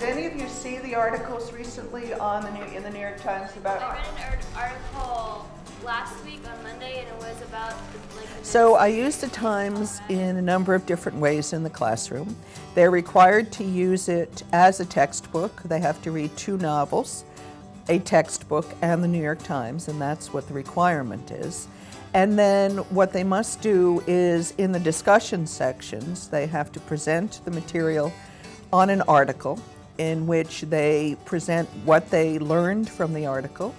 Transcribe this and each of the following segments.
any of you see the articles recently on in the New York Times about? I read an article last week on Monday, and it was about So I use the Times in a number of different ways in the classroom. They're required to use it as a textbook. They have to read 2 novels, a textbook, and the New York Times, and that's what the requirement is. And then what they must do is in the discussion sections, they have to present the material on an article in which they present what they learned from the article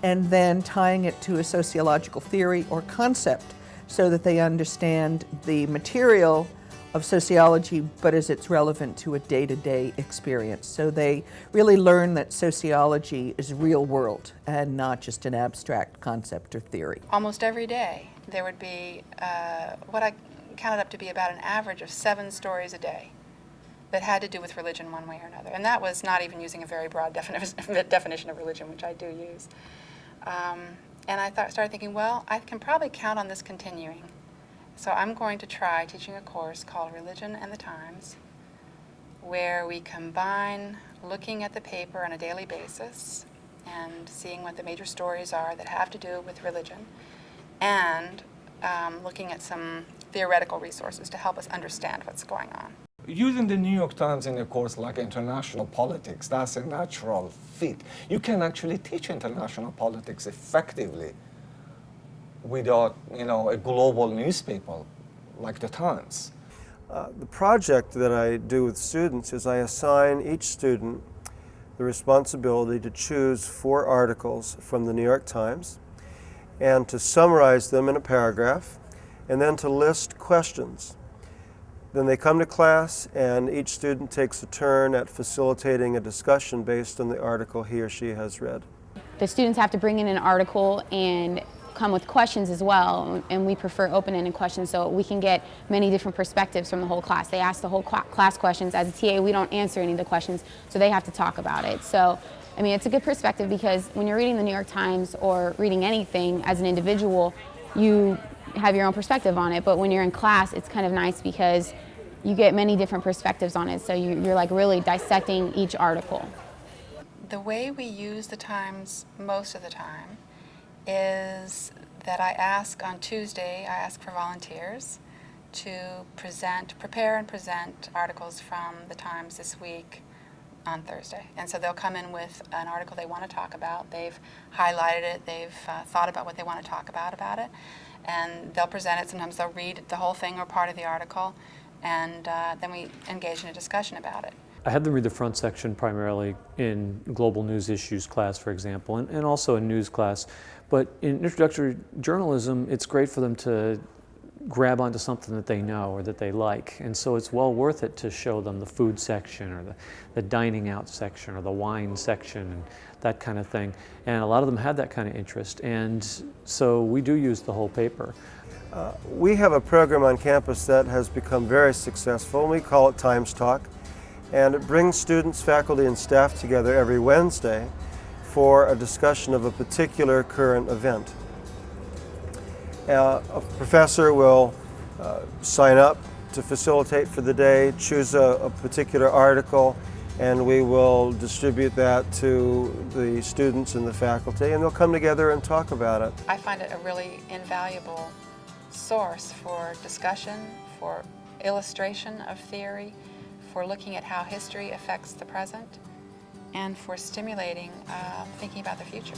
and then tying it to a sociological theory or concept so that they understand the material of sociology, but as it's relevant to a day-to-day experience. So they really learn that sociology is real world and not just an abstract concept or theory. Almost every day there would be what I counted up to be about an average of 7 stories a day that had to do with religion one way or another. And that was not even using a very broad definition of religion, which I do use. And I started thinking, well, I can probably count on this continuing. So I'm going to try teaching a course called Religion and the Times, where we combine looking at the paper on a daily basis and seeing what the major stories are that have to do with religion, and looking at some theoretical resources to help us understand what's going on. Using the New York Times in a course like international politics, that's a natural fit. You can actually teach international politics effectively without, a global newspaper like the Times. The project that I do with students is I assign each student the responsibility to choose 4 articles from the New York Times and to summarize them in a paragraph and then to list questions. Then they come to class and each student takes a turn at facilitating a discussion based on the article he or she has read. The students have to bring in an article and come with questions as well, and we prefer open-ended questions so we can get many different perspectives from the whole class. They ask the whole class questions. As a TA, we don't answer any of the questions, so they have to talk about it. So, I mean, it's a good perspective because when you're reading the New York Times or reading anything as an individual, you have your own perspective on it, but when you're in class, it's kind of nice because you get many different perspectives on it, so you're like really dissecting each article. The way we use the Times most of the time is that I ask on Tuesday, I ask for volunteers to prepare and present articles from the Times this week on Thursday. And so they'll come in with an article they want to talk about. They've highlighted it, they've thought about what they want to talk about it, and they'll present it. Sometimes they'll read the whole thing or part of the article, and then we engage in a discussion about it. I had them read the front section primarily in global news issues class, for example, and also in news class. But in introductory journalism, it's great for them to grab onto something that they know or that they like. And so it's well worth it to show them the food section or the dining out section or the wine section and that kind of thing. And a lot of them had that kind of interest. And so we do use the whole paper. We have a program on campus that has become very successful, and we call it Times Talk. And it brings students, faculty, and staff together every Wednesday for a discussion of a particular current event. A professor will sign up to facilitate for the day, choose a particular article, and we will distribute that to the students and the faculty, and they'll come together and talk about it. I find it a really invaluable source for discussion, for illustration of theory, for looking at how history affects the present, and for stimulating thinking about the future.